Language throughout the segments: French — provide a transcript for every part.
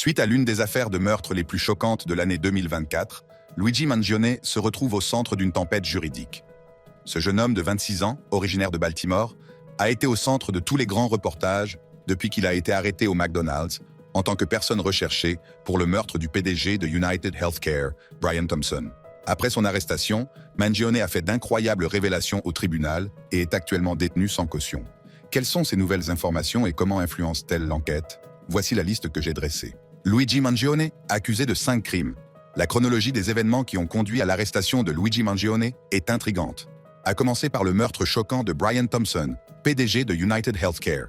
Suite à l'une des affaires de meurtre les plus choquantes de l'année 2024, Luigi Mangione se retrouve au centre d'une tempête juridique. Ce jeune homme de 26 ans, originaire de Baltimore, a été au centre de tous les grands reportages depuis qu'il a été arrêté au McDonald's en tant que personne recherchée pour le meurtre du PDG de United Healthcare, Brian Thompson. Après son arrestation, Mangione a fait d'incroyables révélations au tribunal et est actuellement détenu sans caution. Quelles sont ces nouvelles informations et comment influencent-elles l'enquête? Voici la liste que j'ai dressée. Luigi Mangione, accusé de 5 crimes. La chronologie des événements qui ont conduit à l'arrestation de Luigi Mangione est intrigante. À commencer par le meurtre choquant de Brian Thompson, PDG de United Healthcare.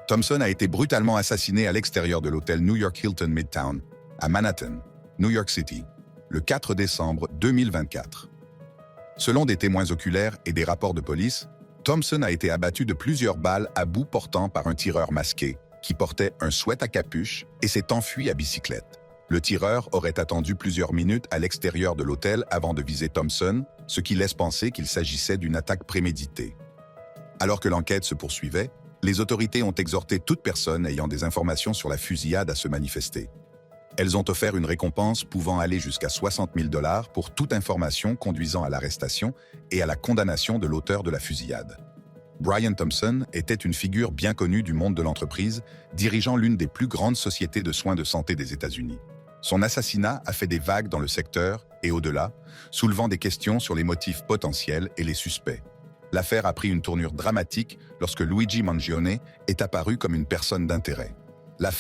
Thompson a été brutalement assassiné à l'extérieur de l'hôtel New York Hilton Midtown, à Manhattan, New York City, le 4 décembre 2024. Selon des témoins oculaires et des rapports de police, Thompson a été abattu de plusieurs balles à bout portant par un tireur masqué qui portait un sweat à capuche et s'est enfui à bicyclette. Le tireur aurait attendu plusieurs minutes à l'extérieur de l'hôtel avant de viser Thompson, ce qui laisse penser qu'il s'agissait d'une attaque préméditée. Alors que l'enquête se poursuivait, les autorités ont exhorté toute personne ayant des informations sur la fusillade à se manifester. Elles ont offert une récompense pouvant aller jusqu'à 60 000 $ pour toute information conduisant à l'arrestation et à la condamnation de l'auteur de la fusillade. Brian Thompson était une figure bien connue du monde de l'entreprise, dirigeant l'une des plus grandes sociétés de soins de santé des États-Unis. Son assassinat a fait des vagues dans le secteur et au-delà, soulevant des questions sur les motifs potentiels et les suspects. L'affaire a pris une tournure dramatique lorsque Luigi Mangione est apparu comme une personne d'intérêt. La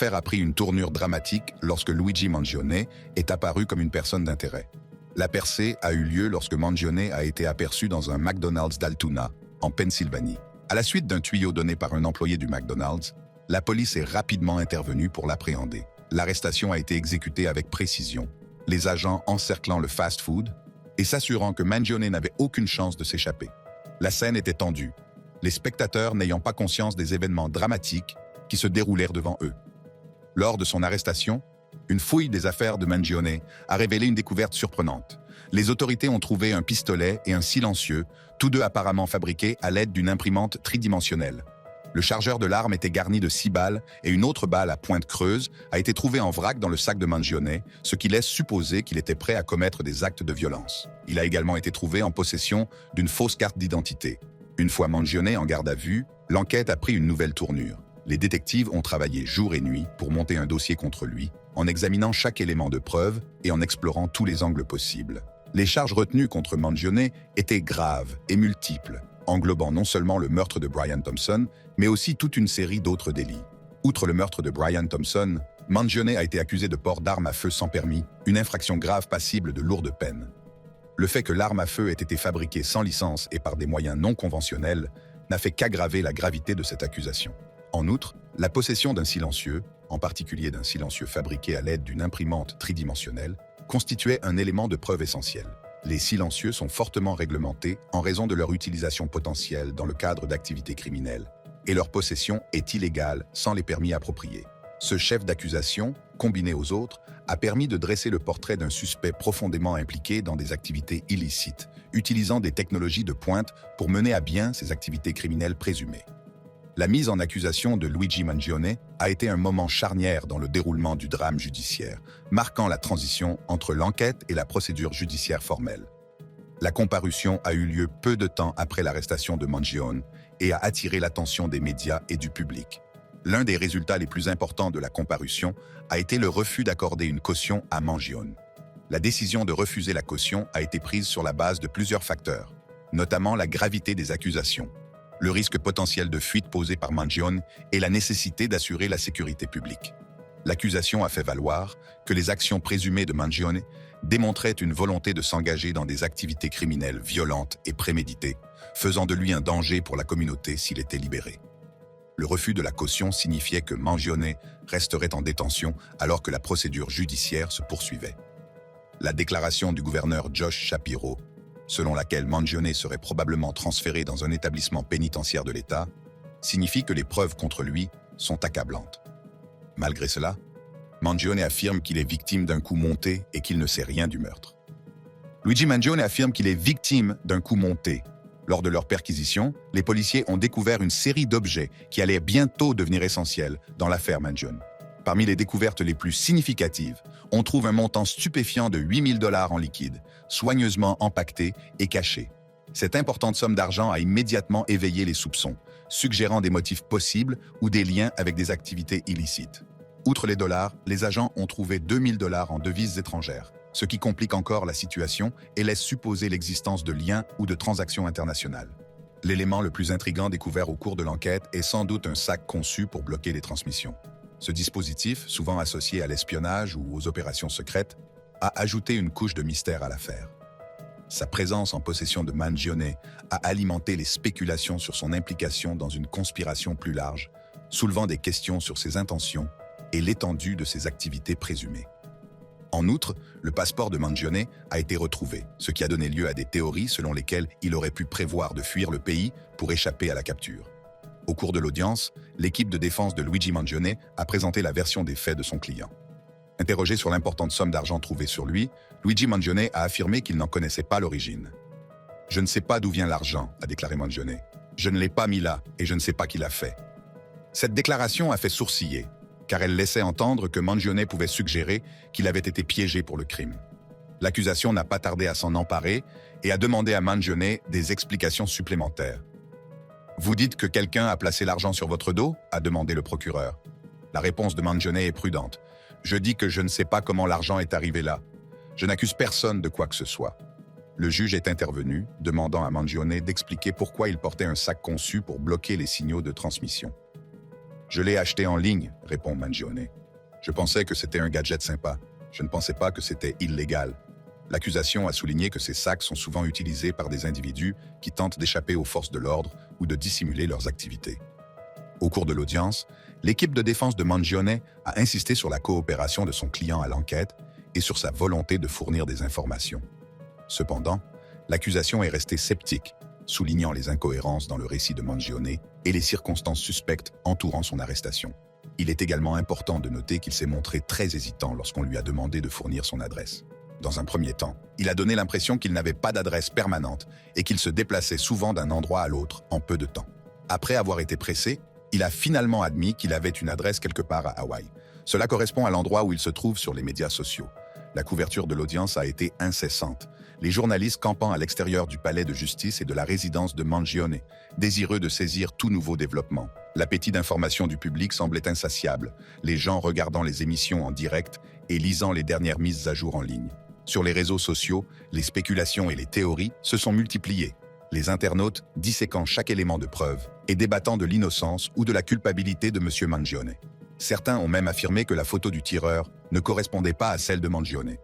percée a eu lieu lorsque Mangione a été aperçu dans un McDonald's d'Altoona, en Pennsylvanie. À la suite d'un tuyau donné par un employé du McDonald's, la police est rapidement intervenue pour l'appréhender. L'arrestation a été exécutée avec précision, les agents encerclant le fast-food et s'assurant que Mangione n'avait aucune chance de s'échapper. La scène était tendue, les spectateurs n'ayant pas conscience des événements dramatiques qui se déroulèrent devant eux. Lors de son arrestation, une fouille des affaires de Mangione a révélé une découverte surprenante. Les autorités ont trouvé un pistolet et un silencieux, tous deux apparemment fabriqués à l'aide d'une imprimante tridimensionnelle. Le chargeur de l'arme était garni de 6 balles et une autre balle à pointe creuse a été trouvée en vrac dans le sac de Mangione, ce qui laisse supposer qu'il était prêt à commettre des actes de violence. Il a également été trouvé en possession d'une fausse carte d'identité. Une fois Mangione en garde à vue, l'enquête a pris une nouvelle tournure. Les détectives ont travaillé jour et nuit pour monter un dossier contre lui, en examinant chaque élément de preuve et en explorant tous les angles possibles. Les charges retenues contre Mangione étaient graves et multiples, englobant non seulement le meurtre de Brian Thompson, mais aussi toute une série d'autres délits. Outre le meurtre de Brian Thompson, Mangione a été accusé de port d'armes à feu sans permis, une infraction grave passible de lourdes peines. Le fait que l'arme à feu ait été fabriquée sans licence et par des moyens non conventionnels n'a fait qu'aggraver la gravité de cette accusation. En outre, la possession d'un silencieux, en particulier d'un silencieux fabriqué à l'aide d'une imprimante tridimensionnelle, constituait un élément de preuve essentiel. Les silencieux sont fortement réglementés en raison de leur utilisation potentielle dans le cadre d'activités criminelles, et leur possession est illégale sans les permis appropriés. Ce chef d'accusation, combiné aux autres, a permis de dresser le portrait d'un suspect profondément impliqué dans des activités illicites, utilisant des technologies de pointe pour mener à bien ses activités criminelles présumées. La mise en accusation de Luigi Mangione a été un moment charnière dans le déroulement du drame judiciaire, marquant la transition entre l'enquête et la procédure judiciaire formelle. La comparution a eu lieu peu de temps après l'arrestation de Mangione et a attiré l'attention des médias et du public. L'un des résultats les plus importants de la comparution a été le refus d'accorder une caution à Mangione. La décision de refuser la caution a été prise sur la base de plusieurs facteurs, notamment la gravité des accusations, le risque potentiel de fuite posé par Mangione et la nécessité d'assurer la sécurité publique. L'accusation a fait valoir que les actions présumées de Mangione démontraient une volonté de s'engager dans des activités criminelles violentes et préméditées, faisant de lui un danger pour la communauté s'il était libéré. Le refus de la caution signifiait que Mangione resterait en détention alors que la procédure judiciaire se poursuivait. La déclaration du gouverneur Josh Shapiro, selon laquelle Mangione serait probablement transféré dans un établissement pénitentiaire de l'État, signifie que les preuves contre lui sont accablantes. Malgré cela, Mangione affirme qu'il est victime d'un coup monté et qu'il ne sait rien du meurtre. Luigi Mangione affirme qu'il est victime d'un coup monté. Lors de leur perquisition, les policiers ont découvert une série d'objets qui allaient bientôt devenir essentiels dans l'affaire Mangione. Parmi les découvertes les plus significatives, on trouve un montant stupéfiant de 8 000 $ en liquide, soigneusement empaqueté et caché. Cette importante somme d'argent a immédiatement éveillé les soupçons, suggérant des motifs possibles ou des liens avec des activités illicites. Outre les dollars, les agents ont trouvé 2 000 $ en devises étrangères, ce qui complique encore la situation et laisse supposer l'existence de liens ou de transactions internationales. L'élément le plus intriguant découvert au cours de l'enquête est sans doute un sac conçu pour bloquer les transmissions. Ce dispositif, souvent associé à l'espionnage ou aux opérations secrètes, a ajouté une couche de mystère à l'affaire. Sa présence en possession de Mangione a alimenté les spéculations sur son implication dans une conspiration plus large, soulevant des questions sur ses intentions et l'étendue de ses activités présumées. En outre, le passeport de Mangione a été retrouvé, ce qui a donné lieu à des théories selon lesquelles il aurait pu prévoir de fuir le pays pour échapper à la capture. Au cours de l'audience, l'équipe de défense de Luigi Mangione a présenté la version des faits de son client. Interrogé sur l'importante somme d'argent trouvée sur lui, Luigi Mangione a affirmé qu'il n'en connaissait pas l'origine. « Je ne sais pas d'où vient l'argent », a déclaré Mangione. « Je ne l'ai pas mis là et je ne sais pas qui l'a fait. » Cette déclaration a fait sourciller, car elle laissait entendre que Mangione pouvait suggérer qu'il avait été piégé pour le crime. L'accusation n'a pas tardé à s'en emparer et a demandé à Mangione des explications supplémentaires. « Vous dites que quelqu'un a placé l'argent sur votre dos ?» a demandé le procureur. La réponse de Mangione est prudente. « Je dis que je ne sais pas comment l'argent est arrivé là. Je n'accuse personne de quoi que ce soit. » Le juge est intervenu, demandant à Mangione d'expliquer pourquoi il portait un sac conçu pour bloquer les signaux de transmission. « Je l'ai acheté en ligne », répond Mangione. « Je pensais que c'était un gadget sympa. Je ne pensais pas que c'était illégal. » L'accusation a souligné que ces sacs sont souvent utilisés par des individus qui tentent d'échapper aux forces de l'ordre ou de dissimuler leurs activités. Au cours de l'audience, l'équipe de défense de Mangione a insisté sur la coopération de son client à l'enquête et sur sa volonté de fournir des informations. Cependant, l'accusation est restée sceptique, soulignant les incohérences dans le récit de Mangione et les circonstances suspectes entourant son arrestation. Il est également important de noter qu'il s'est montré très hésitant lorsqu'on lui a demandé de fournir son adresse. Dans un premier temps, il a donné l'impression qu'il n'avait pas d'adresse permanente et qu'il se déplaçait souvent d'un endroit à l'autre en peu de temps. Après avoir été pressé, il a finalement admis qu'il avait une adresse quelque part à Hawaï. Cela correspond à l'endroit où il se trouve sur les médias sociaux. La couverture de l'audience a été incessante, les journalistes campant à l'extérieur du palais de justice et de la résidence de Mangione, désireux de saisir tout nouveau développement. L'appétit d'information du public semblait insatiable, les gens regardant les émissions en direct et lisant les dernières mises à jour en ligne. Sur les réseaux sociaux, les spéculations et les théories se sont multipliées, les internautes disséquant chaque élément de preuve et débattant de l'innocence ou de la culpabilité de M. Mangione. Certains ont même affirmé que la photo du tireur ne correspondait pas à celle de Mangione.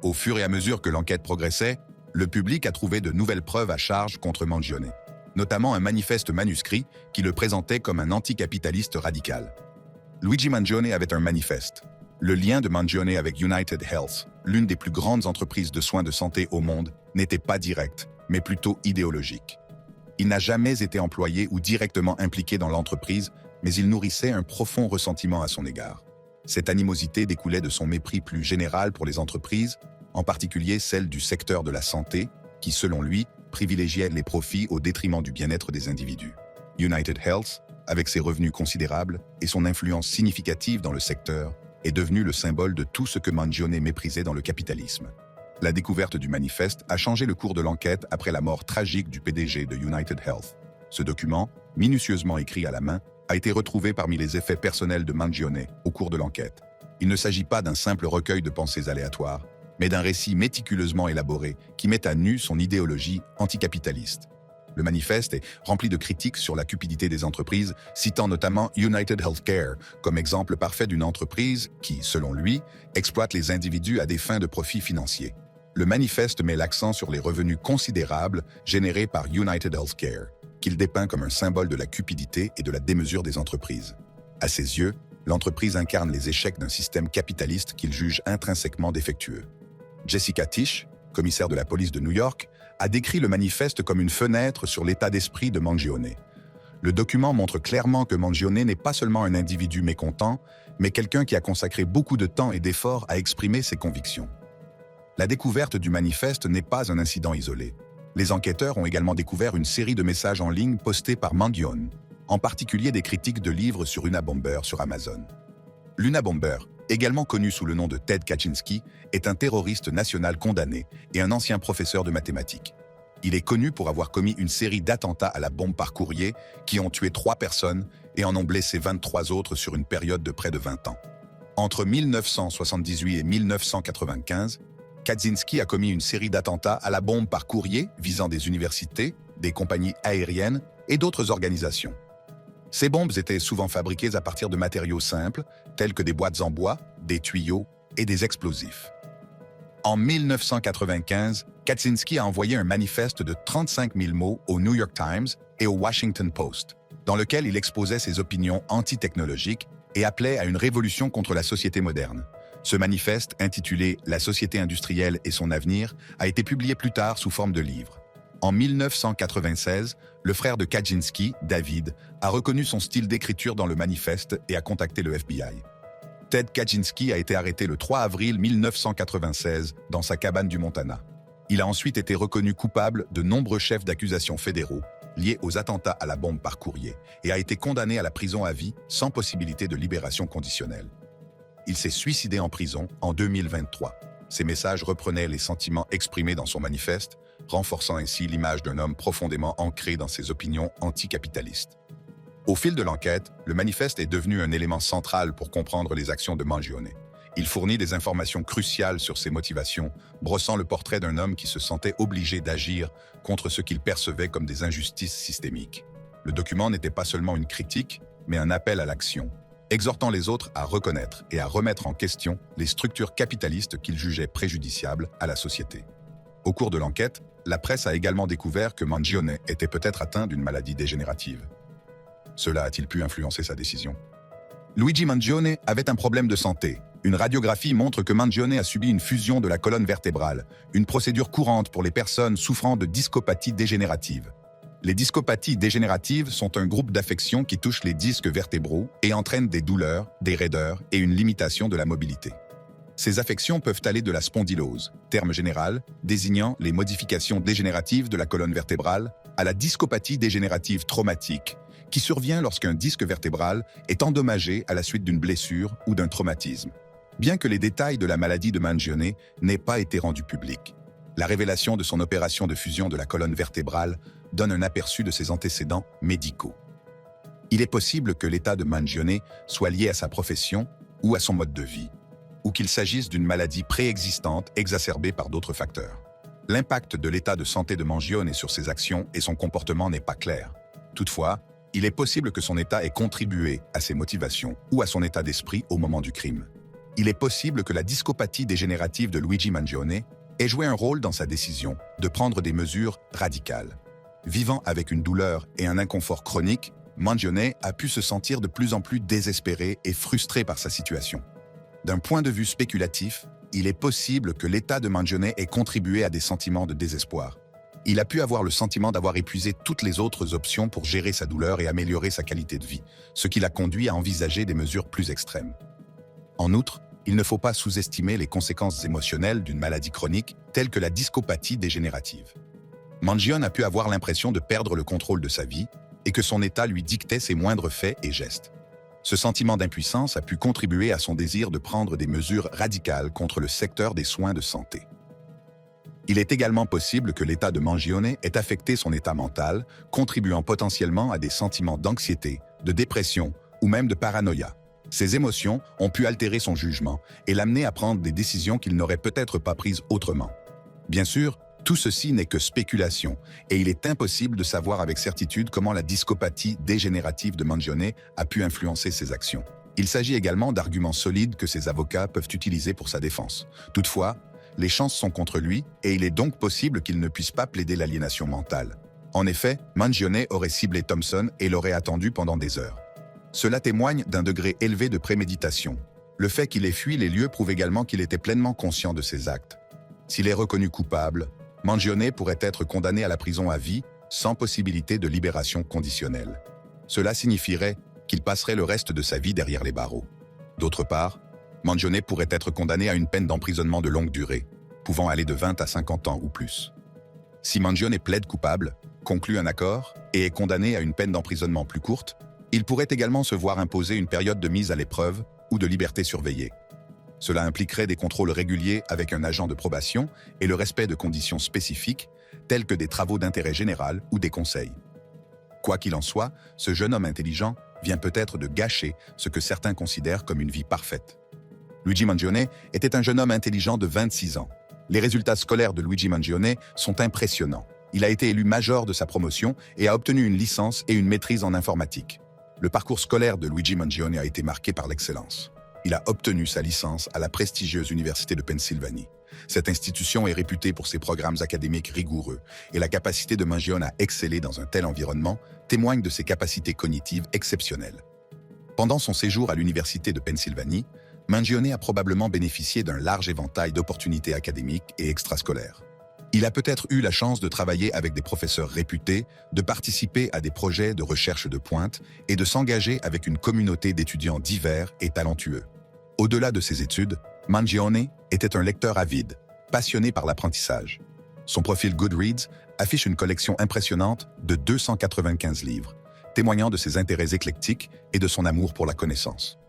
Au fur et à mesure que l'enquête progressait, le public a trouvé de nouvelles preuves à charge contre Mangione, notamment un manifeste manuscrit qui le présentait comme un anticapitaliste radical. Luigi Mangione avait un manifeste. Le lien de Mangione avec United Health, l'une des plus grandes entreprises de soins de santé au monde, n'était pas direct, mais plutôt idéologique. Il n'a jamais été employé ou directement impliqué dans l'entreprise, mais il nourrissait un profond ressentiment à son égard. Cette animosité découlait de son mépris plus général pour les entreprises, en particulier celles du secteur de la santé, qui, selon lui, privilégiait les profits au détriment du bien-être des individus. United Health, avec ses revenus considérables et son influence significative dans le secteur, est devenu le symbole de tout ce que Mangione méprisait dans le capitalisme. La découverte du manifeste a changé le cours de l'enquête après la mort tragique du PDG de United Health. Ce document, minutieusement écrit à la main, a été retrouvé parmi les effets personnels de Mangione au cours de l'enquête. Il ne s'agit pas d'un simple recueil de pensées aléatoires, mais d'un récit méticuleusement élaboré qui met à nu son idéologie anticapitaliste. Le manifeste est rempli de critiques sur la cupidité des entreprises, citant notamment United Healthcare comme exemple parfait d'une entreprise qui, selon lui, exploite les individus à des fins de profit financier. Le manifeste met l'accent sur les revenus considérables générés par United Healthcare, qu'il dépeint comme un symbole de la cupidité et de la démesure des entreprises. À ses yeux, l'entreprise incarne les échecs d'un système capitaliste qu'il juge intrinsèquement défectueux. Jessica Tisch, commissaire de la police de New York, a décrit le manifeste comme une fenêtre sur l'état d'esprit de Mangione. Le document montre clairement que Mangione n'est pas seulement un individu mécontent, mais quelqu'un qui a consacré beaucoup de temps et d'efforts à exprimer ses convictions. La découverte du manifeste n'est pas un incident isolé. Les enquêteurs ont également découvert une série de messages en ligne postés par Mangione, en particulier des critiques de livres sur Unabomber sur Amazon. L'Unabomber, également connu sous le nom de Ted Kaczynski, est un terroriste national condamné et un ancien professeur de mathématiques. Il est connu pour avoir commis une série d'attentats à la bombe par courrier qui ont tué 3 personnes et en ont blessé 23 autres sur une période de près de 20 ans. Entre 1978 et 1995, Kaczynski a commis une série d'attentats à la bombe par courrier visant des universités, des compagnies aériennes et d'autres organisations. Ces bombes étaient souvent fabriquées à partir de matériaux simples, tels que des boîtes en bois, des tuyaux et des explosifs. En 1995, Kaczynski a envoyé un manifeste de 35 000 mots au New York Times et au Washington Post, dans lequel il exposait ses opinions anti-technologiques et appelait à une révolution contre la société moderne. Ce manifeste, intitulé « La société industrielle et son avenir », a été publié plus tard sous forme de livre. En 1996, le frère de Kaczynski, David, a reconnu son style d'écriture dans le manifeste et a contacté le FBI. Ted Kaczynski a été arrêté le 3 avril 1996 dans sa cabane du Montana. Il a ensuite été reconnu coupable de nombreux chefs d'accusation fédéraux liés aux attentats à la bombe par courrier et a été condamné à la prison à vie sans possibilité de libération conditionnelle. Il s'est suicidé en prison en 2023. Ses messages reprenaient les sentiments exprimés dans son manifeste, renforçant ainsi l'image d'un homme profondément ancré dans ses opinions anticapitalistes. Au fil de l'enquête, le manifeste est devenu un élément central pour comprendre les actions de Mangione. Il fournit des informations cruciales sur ses motivations, brossant le portrait d'un homme qui se sentait obligé d'agir contre ce qu'il percevait comme des injustices systémiques. Le document n'était pas seulement une critique, mais un appel à l'action, exhortant les autres à reconnaître et à remettre en question les structures capitalistes qu'il jugeait préjudiciables à la société. Au cours de l'enquête, la presse a également découvert que Mangione était peut-être atteint d'une maladie dégénérative. Cela a-t-il pu influencer sa décision? Luigi Mangione avait un problème de santé. Une radiographie montre que Mangione a subi une fusion de la colonne vertébrale, une procédure courante pour les personnes souffrant de discopathie dégénérative. Les discopathies dégénératives sont un groupe d'affections qui touchent les disques vertébraux et entraînent des douleurs, des raideurs et une limitation de la mobilité. Ces affections peuvent aller de la spondylose, terme général désignant les modifications dégénératives de la colonne vertébrale, à la discopathie dégénérative traumatique, qui survient lorsqu'un disque vertébral est endommagé à la suite d'une blessure ou d'un traumatisme. Bien que les détails de la maladie de Mangione n'aient pas été rendus publics, la révélation de son opération de fusion de la colonne vertébrale donne un aperçu de ses antécédents médicaux. Il est possible que l'état de Mangione soit lié à sa profession ou à son mode de vie, ou qu'il s'agisse d'une maladie préexistante exacerbée par d'autres facteurs. L'impact de l'état de santé de Mangione sur ses actions et son comportement n'est pas clair. Toutefois, il est possible que son état ait contribué à ses motivations ou à son état d'esprit au moment du crime. Il est possible que la discopathie dégénérative de Luigi Mangione ait joué un rôle dans sa décision de prendre des mesures radicales. Vivant avec une douleur et un inconfort chronique, Mangione a pu se sentir de plus en plus désespéré et frustré par sa situation. D'un point de vue spéculatif, il est possible que l'état de Mangione ait contribué à des sentiments de désespoir. Il a pu avoir le sentiment d'avoir épuisé toutes les autres options pour gérer sa douleur et améliorer sa qualité de vie, ce qui l'a conduit à envisager des mesures plus extrêmes. En outre, il ne faut pas sous-estimer les conséquences émotionnelles d'une maladie chronique telle que la discopathie dégénérative. Mangione a pu avoir l'impression de perdre le contrôle de sa vie et que son état lui dictait ses moindres faits et gestes. Ce sentiment d'impuissance a pu contribuer à son désir de prendre des mesures radicales contre le secteur des soins de santé. Il est également possible que l'état de Mangione ait affecté son état mental, contribuant potentiellement à des sentiments d'anxiété, de dépression ou même de paranoïa. Ces émotions ont pu altérer son jugement et l'amener à prendre des décisions qu'il n'aurait peut-être pas prises autrement. Bien sûr, tout ceci n'est que spéculation et il est impossible de savoir avec certitude comment la discopathie dégénérative de Mangione a pu influencer ses actions. Il s'agit également d'arguments solides que ses avocats peuvent utiliser pour sa défense. Toutefois, les chances sont contre lui et il est donc possible qu'il ne puisse pas plaider l'aliénation mentale. En effet, Mangione aurait ciblé Thompson et l'aurait attendu pendant des heures. Cela témoigne d'un degré élevé de préméditation. Le fait qu'il ait fui les lieux prouve également qu'il était pleinement conscient de ses actes. S'il est reconnu coupable, Mangione pourrait être condamné à la prison à vie sans possibilité de libération conditionnelle. Cela signifierait qu'il passerait le reste de sa vie derrière les barreaux. D'autre part, Mangione pourrait être condamné à une peine d'emprisonnement de longue durée, pouvant aller de 20 à 50 ans ou plus. Si Mangione plaide coupable, conclut un accord et est condamné à une peine d'emprisonnement plus courte, il pourrait également se voir imposer une période de mise à l'épreuve ou de liberté surveillée. Cela impliquerait des contrôles réguliers avec un agent de probation et le respect de conditions spécifiques, telles que des travaux d'intérêt général ou des conseils. Quoi qu'il en soit, ce jeune homme intelligent vient peut-être de gâcher ce que certains considèrent comme une vie parfaite. Luigi Mangione était un jeune homme intelligent de 26 ans. Les résultats scolaires de Luigi Mangione sont impressionnants. Il a été élu major de sa promotion et a obtenu une licence et une maîtrise en informatique. Le parcours scolaire de Luigi Mangione a été marqué par l'excellence. Il a obtenu sa licence à la prestigieuse Université de Pennsylvanie. Cette institution est réputée pour ses programmes académiques rigoureux et la capacité de Mangione à exceller dans un tel environnement témoigne de ses capacités cognitives exceptionnelles. Pendant son séjour à l'Université de Pennsylvanie, Mangione a probablement bénéficié d'un large éventail d'opportunités académiques et extrascolaires. Il a peut-être eu la chance de travailler avec des professeurs réputés, de participer à des projets de recherche de pointe et de s'engager avec une communauté d'étudiants divers et talentueux. Au-delà de ses études, Mangione était un lecteur avide, passionné par l'apprentissage. Son profil Goodreads affiche une collection impressionnante de 295 livres, témoignant de ses intérêts éclectiques et de son amour pour la connaissance.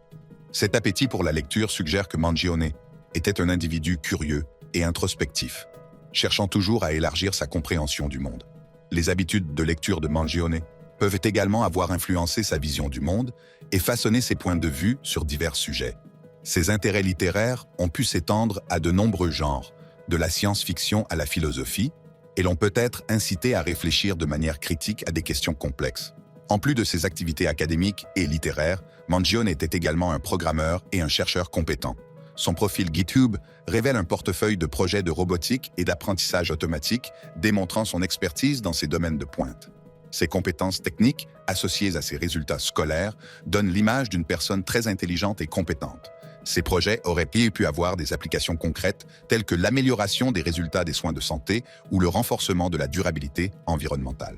Cet appétit pour la lecture suggère que Mangione était un individu curieux et introspectif, cherchant toujours à élargir sa compréhension du monde. Les habitudes de lecture de Mangione peuvent également avoir influencé sa vision du monde et façonné ses points de vue sur divers sujets. Ses intérêts littéraires ont pu s'étendre à de nombreux genres, de la science-fiction à la philosophie, et l'ont peut-être incité à réfléchir de manière critique à des questions complexes. En plus de ses activités académiques et littéraires, Mangione était également un programmeur et un chercheur compétent. Son profil GitHub révèle un portefeuille de projets de robotique et d'apprentissage automatique, démontrant son expertise dans ces domaines de pointe. Ses compétences techniques, associées à ses résultats scolaires, donnent l'image d'une personne très intelligente et compétente. Ces projets auraient pu avoir des applications concrètes telles que l'amélioration des résultats des soins de santé ou le renforcement de la durabilité environnementale.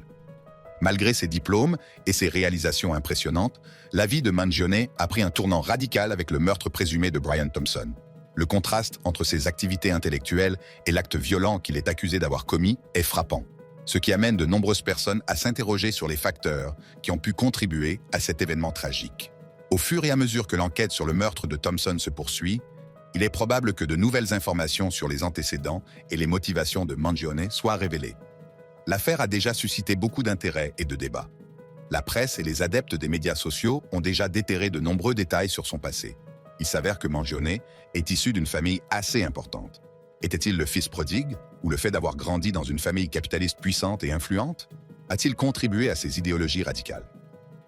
Malgré ses diplômes et ses réalisations impressionnantes, la vie de Mangione a pris un tournant radical avec le meurtre présumé de Brian Thompson. Le contraste entre ses activités intellectuelles et l'acte violent qu'il est accusé d'avoir commis est frappant, ce qui amène de nombreuses personnes à s'interroger sur les facteurs qui ont pu contribuer à cet événement tragique. Au fur et à mesure que l'enquête sur le meurtre de Thompson se poursuit, il est probable que de nouvelles informations sur les antécédents et les motivations de Mangione soient révélées. L'affaire a déjà suscité beaucoup d'intérêt et de débats. La presse et les adeptes des médias sociaux ont déjà déterré de nombreux détails sur son passé. Il s'avère que Mangione est issu d'une famille assez importante. Était-il le fils prodigue, ou le fait d'avoir grandi dans une famille capitaliste puissante et influente a-t-il contribué à ses idéologies radicales?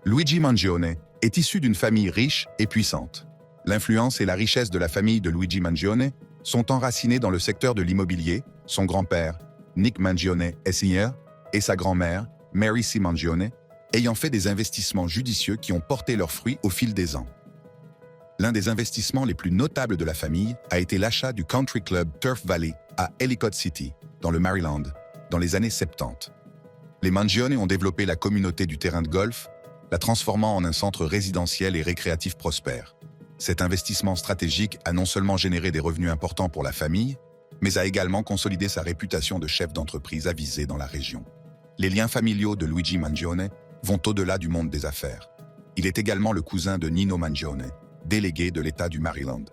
Luigi Mangione est issu d'une famille riche et puissante. L'influence et la richesse de la famille de Luigi Mangione sont enracinées dans le secteur de l'immobilier. Son grand-père, Nick Mangione Sr., et sa grand-mère, Mary C. Mangione, ayant fait des investissements judicieux qui ont porté leurs fruits au fil des ans. L'un des investissements les plus notables de la famille a été l'achat du country club Turf Valley à Ellicott City, dans le Maryland, dans les années 70. Les Mangione ont développé la communauté du terrain de golf, la transformant en un centre résidentiel et récréatif prospère. Cet investissement stratégique a non seulement généré des revenus importants pour la famille, mais a également consolidé sa réputation de chef d'entreprise avisé dans la région. Les liens familiaux de Luigi Mangione vont au-delà du monde des affaires. Il est également le cousin de Nino Mangione, délégué de l'État du Maryland.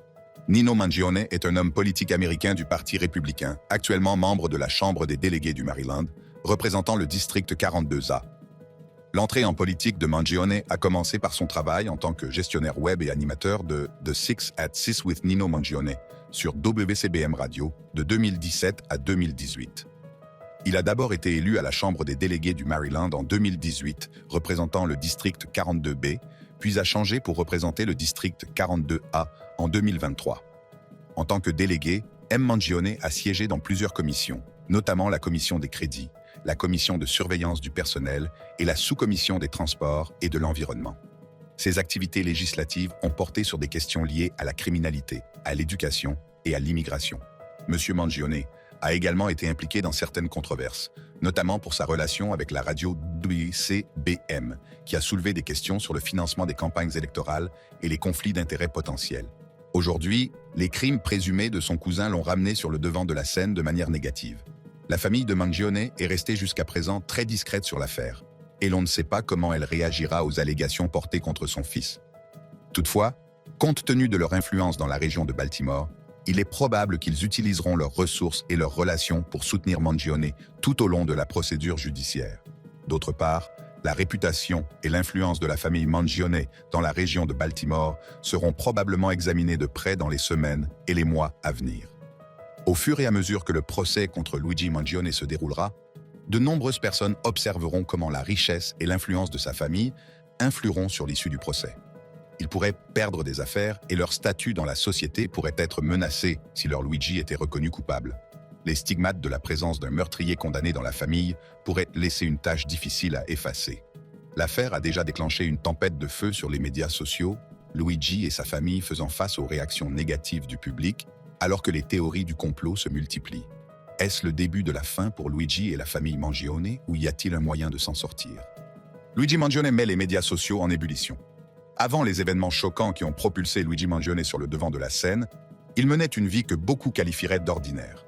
Nino Mangione est un homme politique américain du Parti républicain, actuellement membre de la Chambre des délégués du Maryland, représentant le district 42A. L'entrée en politique de Mangione a commencé par son travail en tant que gestionnaire web et animateur de The 6 at 6 with Nino Mangione sur WCBM Radio de 2017 à 2018. Il a d'abord été élu à la Chambre des délégués du Maryland en 2018, représentant le district 42B, puis a changé pour représenter le district 42A en 2023. En tant que délégué, M. Mangione a siégé dans plusieurs commissions, notamment la commission des crédits, la commission de surveillance du personnel et la sous-commission des transports et de l'environnement. Ses activités législatives ont porté sur des questions liées à la criminalité, à l'éducation et à l'immigration. M. Mangione a également été impliqué dans certaines controverses, notamment pour sa relation avec la radio WCBM, qui a soulevé des questions sur le financement des campagnes électorales et les conflits d'intérêts potentiels. Aujourd'hui, les crimes présumés de son cousin l'ont ramené sur le devant de la scène de manière négative. La famille de Mangione est restée jusqu'à présent très discrète sur l'affaire, et l'on ne sait pas comment elle réagira aux allégations portées contre son fils. Toutefois, Compte tenu de leur influence dans la région de Baltimore, il est probable qu'ils utiliseront leurs ressources et leurs relations pour soutenir Mangione tout au long de la procédure judiciaire. D'autre part, la réputation et l'influence de la famille Mangione dans la région de Baltimore seront probablement examinées de près dans les semaines et les mois à venir. Au fur et à mesure que le procès contre Luigi Mangione se déroulera, de nombreuses personnes observeront comment la richesse et l'influence de sa famille influeront sur l'issue du procès. Ils pourraient perdre des affaires et leur statut dans la société pourrait être menacé si leur Luigi était reconnu coupable. Les stigmates de la présence d'un meurtrier condamné dans la famille pourraient laisser une tâche difficile à effacer. L'affaire a déjà déclenché une tempête de feu sur les médias sociaux, Luigi et sa famille faisant face aux réactions négatives du public, alors que les théories du complot se multiplient. Est-ce le début de la fin pour Luigi et la famille Mangione, ou y a-t-il un moyen de s'en sortir? Luigi Mangione met les médias sociaux en ébullition. Avant les événements choquants qui ont propulsé Luigi Mangione sur le devant de la scène, il menait une vie que beaucoup qualifieraient d'ordinaire.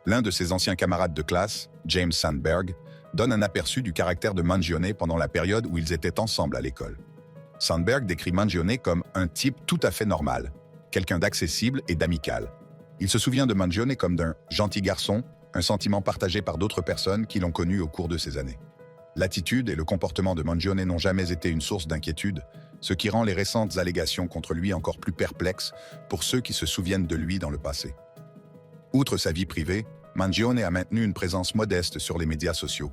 L'un de ses anciens camarades de classe, James Sandberg, donne un aperçu du caractère de Mangione pendant la période où ils étaient ensemble à l'école. Sandberg décrit Mangione comme un type tout à fait normal, quelqu'un d'accessible et d'amical. Il se souvient de Mangione comme d'un gentil garçon, un sentiment partagé par d'autres personnes qui l'ont connu au cours de ces années. L'attitude et le comportement de Mangione n'ont jamais été une source d'inquiétude, ce qui rend les récentes allégations contre lui encore plus perplexes pour ceux qui se souviennent de lui dans le passé. Outre sa vie privée, Mangione a maintenu une présence modeste sur les médias sociaux.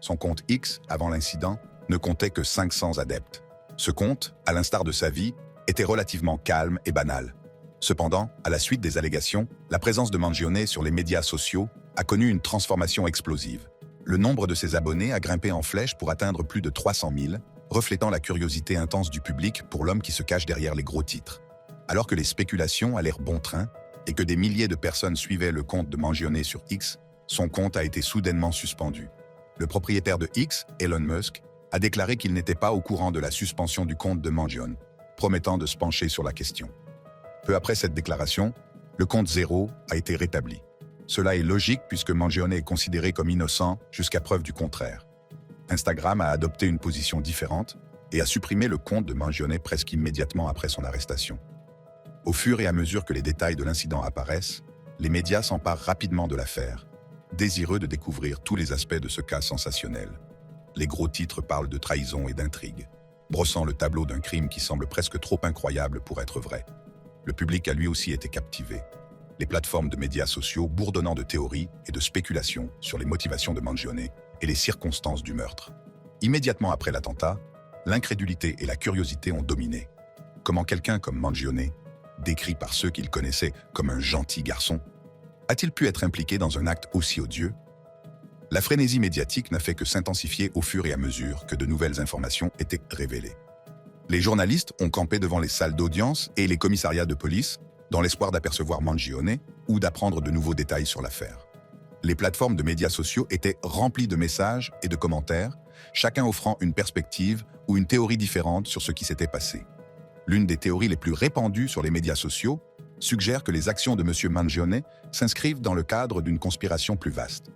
Son compte X, avant l'incident, ne comptait que 500 adeptes. Ce compte, à l'instar de sa vie, était relativement calme et banal. Cependant, à la suite des allégations, la présence de Mangione sur les médias sociaux a connu une transformation explosive. Le nombre de ses abonnés a grimpé en flèche pour atteindre plus de 300 000, reflétant la curiosité intense du public pour l'homme qui se cache derrière les gros titres. Alors que les spéculations allèrent bon train et que des milliers de personnes suivaient le compte de Mangione sur X, son compte a été soudainement suspendu. Le propriétaire de X, Elon Musk, a déclaré qu'il n'était pas au courant de la suspension du compte de Mangione, promettant de se pencher sur la question. Peu après cette déclaration, le compte zéro a été rétabli. Cela est logique puisque Mangione est considéré comme innocent jusqu'à preuve du contraire. Instagram a adopté une position différente et a supprimé le compte de Mangione presque immédiatement après son arrestation. Au fur et à mesure que les détails de l'incident apparaissent, les médias s'emparent rapidement de l'affaire, désireux de découvrir tous les aspects de ce cas sensationnel. Les gros titres parlent de trahison et d'intrigue, brossant le tableau d'un crime qui semble presque trop incroyable pour être vrai. Le public a lui aussi été captivé. Les plateformes de médias sociaux bourdonnant de théories et de spéculations sur les motivations de Mangione et les circonstances du meurtre. Immédiatement après l'attentat, l'incrédulité et la curiosité ont dominé. Comment quelqu'un comme Mangione, décrit par ceux qu'il connaissait comme un gentil garçon, a-t-il pu être impliqué dans un acte aussi odieux? La frénésie médiatique n'a fait que s'intensifier au fur et à mesure que de nouvelles informations étaient révélées. Les journalistes ont campé devant les salles d'audience et les commissariats de police dans l'espoir d'apercevoir Mangione ou d'apprendre de nouveaux détails sur l'affaire. Les plateformes de médias sociaux étaient remplies de messages et de commentaires, chacun offrant une perspective ou une théorie différente sur ce qui s'était passé. L'une des théories les plus répandues sur les médias sociaux suggère que les actions de M. Mangione s'inscrivent dans le cadre d'une conspiration plus vaste.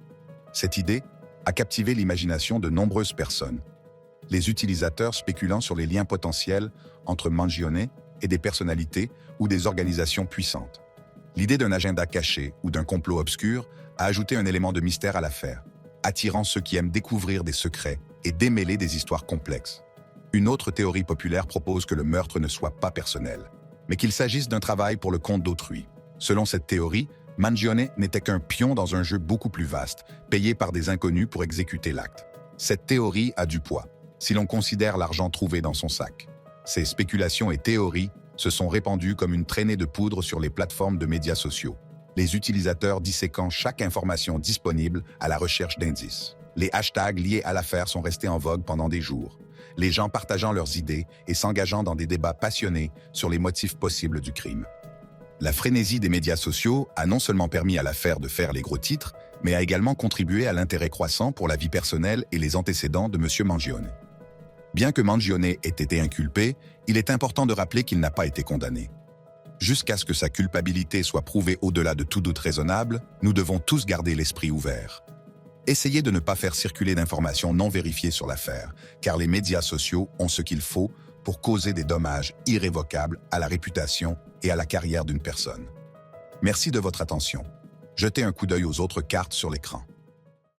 Cette idée a captivé l'imagination de nombreuses personnes, les utilisateurs spéculant sur les liens potentiels entre Mangione et des personnalités ou des organisations puissantes. L'idée d'un agenda caché ou d'un complot obscur a ajouté un élément de mystère à l'affaire, attirant ceux qui aiment découvrir des secrets et démêler des histoires complexes. Une autre théorie populaire propose que le meurtre ne soit pas personnel, mais qu'il s'agisse d'un travail pour le compte d'autrui. Selon cette théorie, Mangione n'était qu'un pion dans un jeu beaucoup plus vaste, payé par des inconnus pour exécuter l'acte. Cette théorie a du poids, si l'on considère l'argent trouvé dans son sac. Ces spéculations et théories se sont répandues comme une traînée de poudre sur les plateformes de médias sociaux, les utilisateurs disséquant chaque information disponible à la recherche d'indices. Les hashtags liés à l'affaire sont restés en vogue pendant des jours, les gens partageant leurs idées et s'engageant dans des débats passionnés sur les motifs possibles du crime. La frénésie des médias sociaux a non seulement permis à l'affaire de faire les gros titres, mais a également contribué à l'intérêt croissant pour la vie personnelle et les antécédents de M. Mangione. Bien que Mangione ait été inculpé, il est important de rappeler qu'il n'a pas été condamné. Jusqu'à ce que sa culpabilité soit prouvée au-delà de tout doute raisonnable, nous devons tous garder l'esprit ouvert. Essayez de ne pas faire circuler d'informations non vérifiées sur l'affaire, car les médias sociaux ont ce qu'il faut pour causer des dommages irrévocables à la réputation et à la carrière d'une personne. Merci de votre attention. Jetez un coup d'œil aux autres cartes sur l'écran.